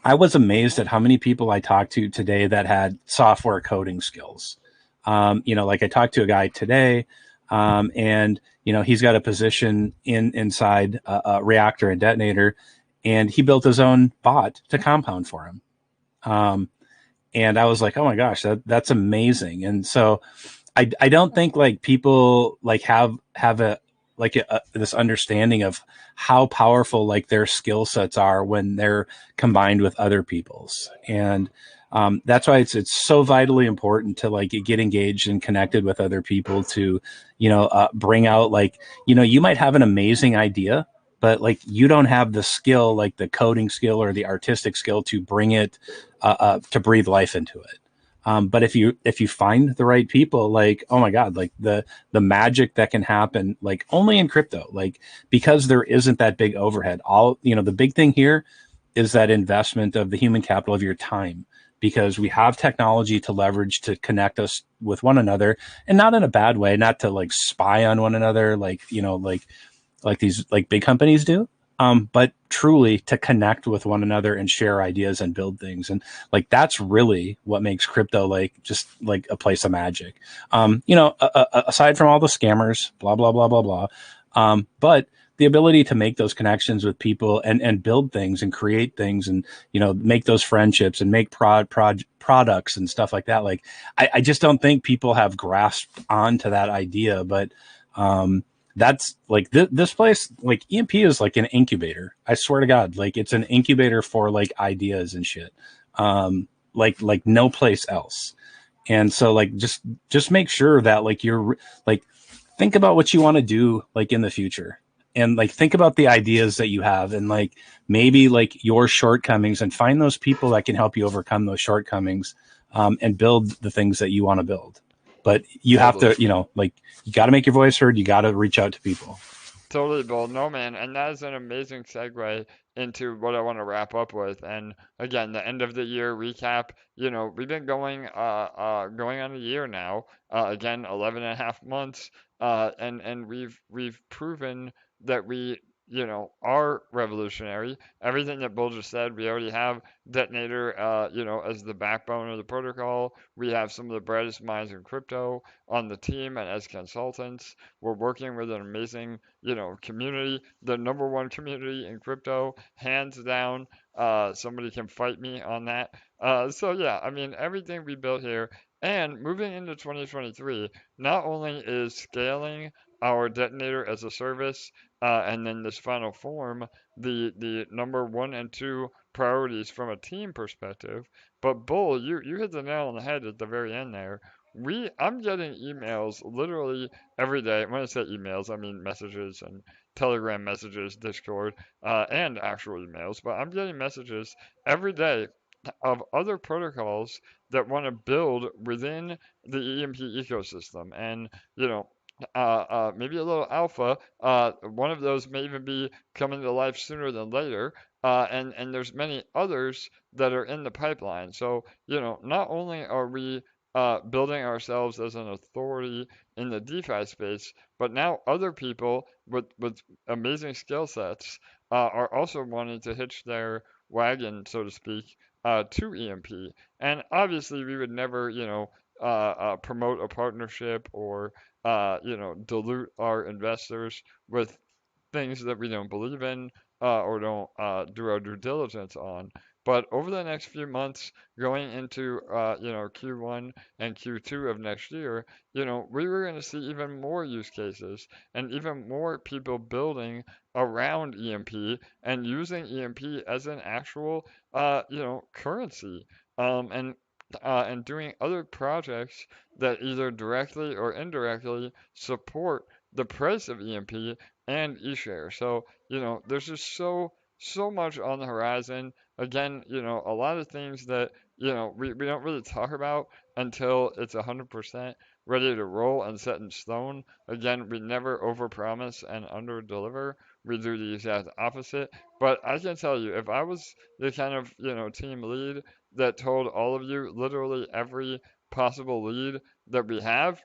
I was amazed at how many people I talked to today that had software coding skills. You know, like I talked to a guy today, and you know, he's got a position inside a reactor and detonator, and he built his own bot to compound for him. And I was like, oh my gosh, that's amazing. And so I don't think like people like have a like this understanding of how powerful like their skill sets are when they're combined with other people's. And that's why it's so vitally important to like get engaged and connected with other people to, you know, bring out, like, you know, you might have an amazing idea, but like you don't have the skill, like the coding skill or the artistic skill to bring it, to breathe life into it. But if you find the right people, like, oh my God, like the magic that can happen, like only in crypto, like, because there isn't that big overhead. All, you know, the big thing here is that investment of the human capital of your time, because we have technology to leverage to connect us with one another, and not in a bad way, not to like spy on one another, like, you know, like these like big companies do. But truly to connect with one another and share ideas and build things. And like, that's really what makes crypto like just like a place of magic. You know, aside from all the scammers, blah, blah, blah, blah, blah. But the ability to make those connections with people and build things and create things, and, you know, make those friendships and make products and stuff like that. Like, I just don't think people have grasped onto that idea, but, that's like this place, like EMP is like an incubator. I swear to God, like it's an incubator for like ideas and shit. Like no place else. And so like, just make sure that like you're like, think about what you want to do like in the future, and like think about the ideas that you have, and like maybe like your shortcomings, and find those people that can help you overcome those shortcomings, and build the things that you want to build. But you have to, you know, like, you got to make your voice heard. You got to reach out to people. Totally, Bill. No, man, and that is an amazing segue into what I want to wrap up with. And again, the end of the year recap. You know, we've been going on a year now. Again, 11 and a half months. And we've proven that we, you know, are revolutionary. Everything that Bill just said, we already have Detonator, you know, as the backbone of the protocol. We have some of the brightest minds in crypto on the team and as consultants. We're working with an amazing, you know, community, the number one community in crypto, hands down. Somebody can fight me on that. So yeah, I mean, everything we built here, and moving into 2023, not only is scaling our detonator as a service, and then this final form, the number one and two priorities from a team perspective, but Bull, you hit the nail on the head at the very end there. I'm getting emails literally every day. When I say emails, I mean messages and Telegram messages, Discord, and actual emails. But I'm getting messages every day of other protocols that want to build within the EMP ecosystem. And, you know, maybe a little alpha. One of those may even be coming to life sooner than later. And there's many others that are in the pipeline. So, you know, not only are we building ourselves as an authority in the DeFi space, but now other people with amazing skill sets are also wanting to hitch their wagon, so to speak, to EMP. And obviously, we would never, you know, promote a partnership or, you know, dilute our investors with things that we don't believe in or don't do our due diligence on. But over the next few months, going into you know, Q1 and Q2 of next year, you know, we were going to see even more use cases and even more people building around EMP and using EMP as an actual you know, currency. And doing other projects that either directly or indirectly support the price of EMP and eShare. So, you know, there's just so much on the horizon. Again, you know, a lot of things that, you know, we don't really talk about until it's 100% ready to roll and set in stone. Again, we never overpromise and underdeliver. We do the exact opposite. But I can tell you, if I was the kind of, you know, team lead that told all of you literally every possible lead that we have,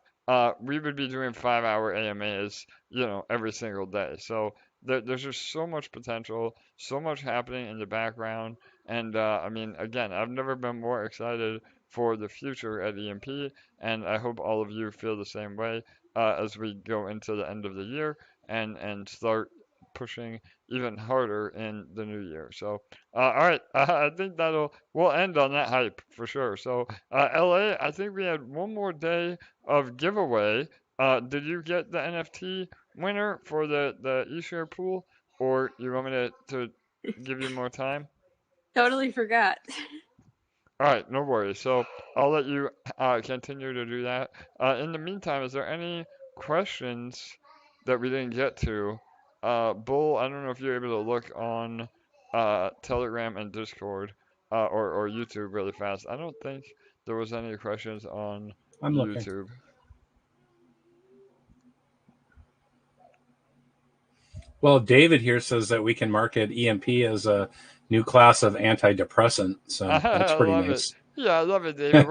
we would be doing 5-hour AMAs, you know, every single day. So there's just so much potential, so much happening in the background. And I mean, again, I've never been more excited for the future at EMP, and I hope all of you feel the same way as we go into the end of the year and start pushing even harder in the new year. So, all right, I think we'll end on that hype for sure. So, LA, I think we had one more day of giveaway. Did you get the NFT winner for the eShare pool, or you want me to give you more time? Totally forgot. All right, no worries. So I'll let you continue to do that. In the meantime, is there any questions that we didn't get to? Bull, I don't know if you're able to look on Telegram and Discord or YouTube really fast. I don't think there was any questions on I'm looking. YouTube. Well, David here says that we can market EMP as a new class of antidepressant, so that's I pretty love it. nice. Yeah, I love it, David.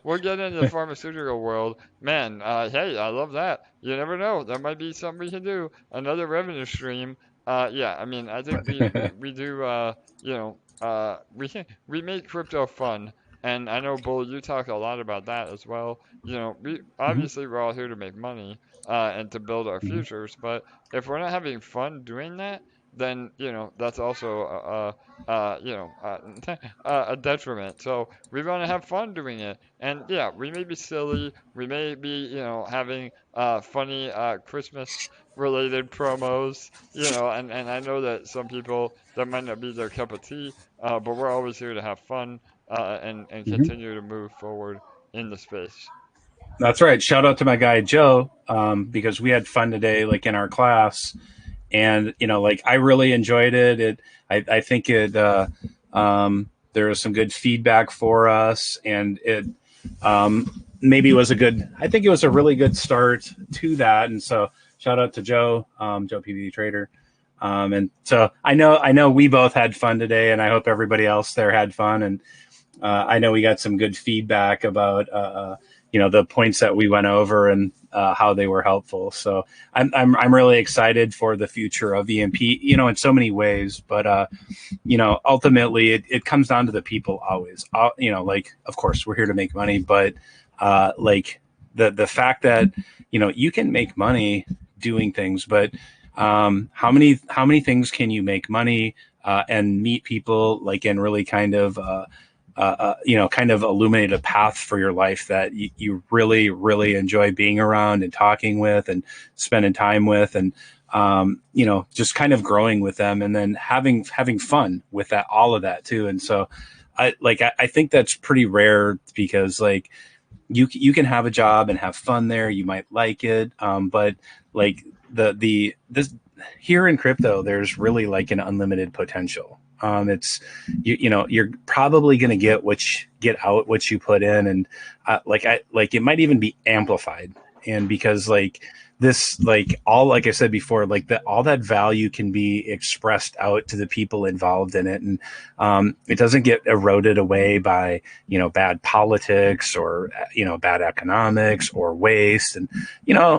We're getting into the pharmaceutical world. Man, hey, I love that. You never know. There might be something we can do. Another revenue stream. Yeah, I mean, I think we do you know, we make crypto fun. And I know, Bull, you talk a lot about that as well. You know, we Mhm, obviously we're all here to make money and to build our mhm. futures, but if we're not having fun doing that, then, you know, that's also you know, a detriment. So we want to have fun doing it. And yeah, we may be silly. We may be, you know, having funny Christmas related promos, you know, and I know that some people that might not be their cup of tea, but we're always here to have fun and Mhm. continue to move forward in the space. That's right. Shout out to my guy Joe, because we had fun today, like in our class, and like I really enjoyed it. I think there was some good feedback for us, and it maybe was a good. I think it was a really good start to that, and so shout out to Joe, Joe PV Trader. And so I know we both had fun today, and I hope everybody else there had fun. And I know we got some good feedback about the points that we went over and how they were helpful. So I'm really excited for the future of EMP, in so many ways. But ultimately it comes down to the people always. Like, of course we're here to make money, but like the fact that you can make money doing things, but how many things can you make money and meet people, like, and really kind of kind of illuminate a path for your life that you really, really enjoy being around and talking with and spending time with, and just kind of growing with them, and then having fun with that, all of that too. And so I think that's pretty rare, because, like, you can have a job and have fun there. You might like it, but like this here in crypto, there's really like an unlimited potential. It's you're probably going to get out what you put in, and like it might even be amplified. And because like this, like I said before, like all that value can be expressed out to the people involved in it, and it doesn't get eroded away by bad politics or bad economics or waste, and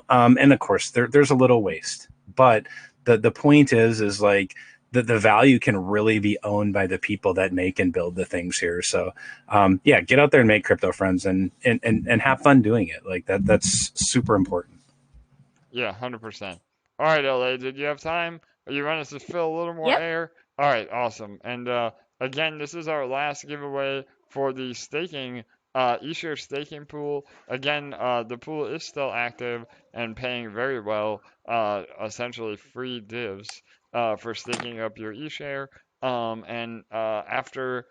and of course there's a little waste, but the point is like the value can really be owned by the people that make and build the things here. So yeah, get out there and make crypto friends and have fun doing it. Like that's super important. Yeah, 100%. All right, LA, did you have time? Or you want us to fill a little more Yep. air? All right, awesome. And again, this is our last giveaway for the staking eShare staking pool. Again, the pool is still active and paying very well, essentially free divs for staking up your eShare. And after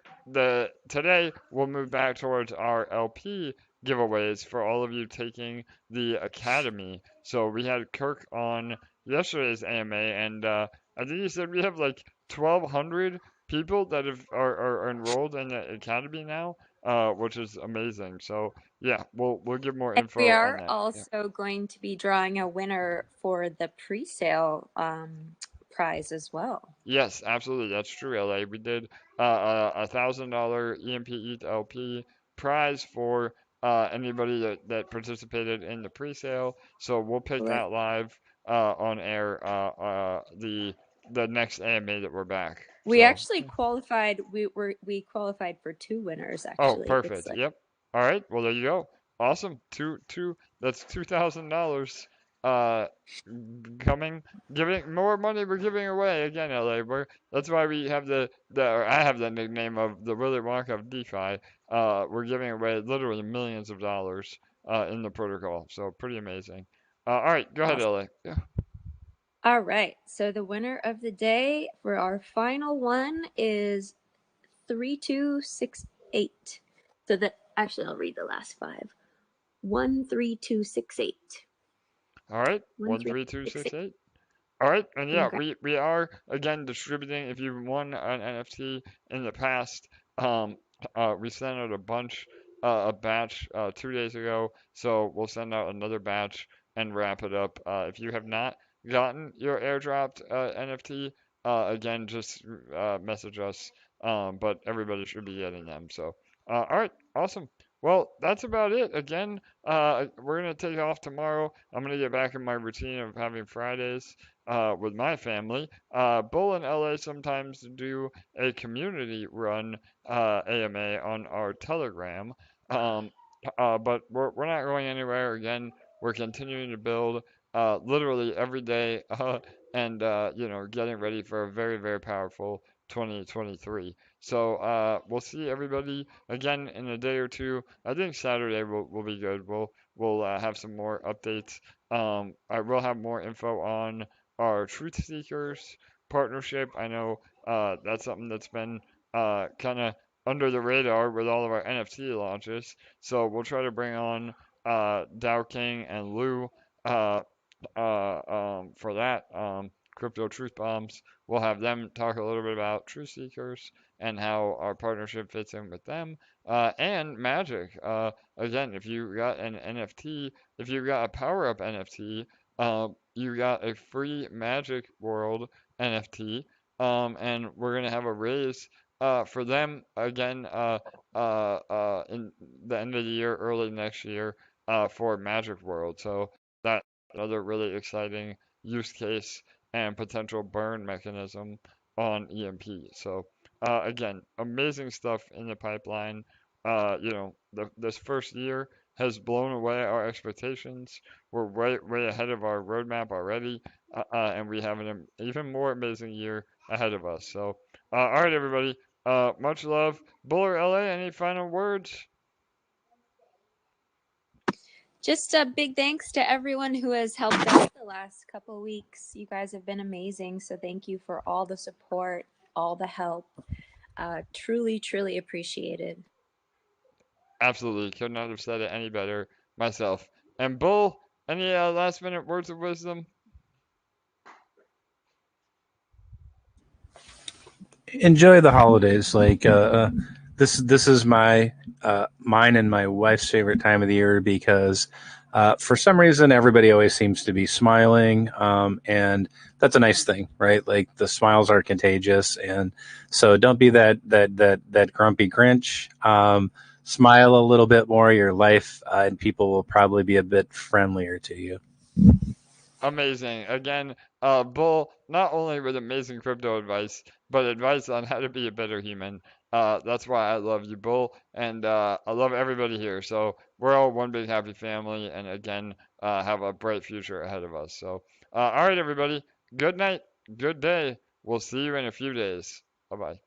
today, we'll move back towards our LP giveaways for all of you taking the Academy. So we had Kirk on yesterday's AMA, and I think he said we have like 1,200 people that are enrolled in the Academy now, which is amazing. So yeah, we'll give more And info we on are that. also going to be drawing a winner for the pre-sale prize as well. Yes, absolutely. That's true, LA. We did $1,000 EMP ETH LP prize for anybody that participated in the pre-sale. So we'll pick Right. that live on air the next AMA that we're back. We So, actually qualified. We qualified for 2 winners. oh, Actually, it looks perfect. like. Yep. All right. Well, there you go. Awesome. Two. That's $2,000. Coming, giving more money. We're giving away again, LA. That's why we have or I have the nickname of the Willy Wonka of DeFi. We're giving away literally millions of dollars in the protocol. So pretty amazing. All right, go ahead, Awesome. LA. Yeah. All right. So the winner of the day for our final one is 3268. So actually I'll read the last 5. 13268. All right, 13268. 13268. All right, and yeah, Congrats. we are again distributing. If you've won an NFT in the past, we sent out a batch 2 days ago, so we'll send out another batch and wrap it up. If you have not gotten your airdropped NFT, again, just message us. But everybody should be getting them. So, all right, awesome. Well, that's about it. Again, we're gonna take off tomorrow. I'm gonna get back in my routine of having Fridays with my family. Bull and LA sometimes do a community run AMA on our Telegram. Um, but we're not going anywhere. Again, we're continuing to build literally every day and getting ready for a very, very powerful 2023. So we'll see everybody again in a day or two. I think Saturday will be good. We'll have some more updates. I will have more info on our Truth Seekers partnership. I know that's something that's been kind of under the radar with all of our NFT launches. So we'll try to bring on Dow King and Lou for that. Crypto Truth Bombs. We'll have them talk a little bit about Truth Seekers and how our partnership fits in with them. And Magic. Again, if you got an NFT, if you got a Power Up NFT, you got a free Magic World NFT, and we're gonna have a raise for them again in the end of the year, early next year, for Magic World. So that another really exciting use case and potential burn mechanism on EMP. So again, amazing stuff in the pipeline. This first year has blown away our expectations. We're way ahead of our roadmap already, and we have an even more amazing year ahead of us. So, all right, everybody. Much love. Buller LA, any final words? Just a big thanks to everyone who has helped us the last couple weeks. You guys have been amazing. So thank you for all the support, all the help. Truly, truly appreciated. Absolutely, could not have said it any better myself. And Bull, any last minute words of wisdom? Enjoy the holidays. Like this is my mine and my wife's favorite time of the year because for some reason everybody always seems to be smiling, and that's a nice thing, right? Like the smiles are contagious, and so don't be that grumpy Grinch. Smile a little bit more. Your life and people will probably be a bit friendlier to you. Amazing. Again, Bull, not only with amazing crypto advice, but advice on how to be a better human. That's why I love you, Bull, and I love everybody here. So we're all one big happy family, and again, have a bright future ahead of us. So, all right, everybody, good night, good day. We'll see you in a few days. Bye bye.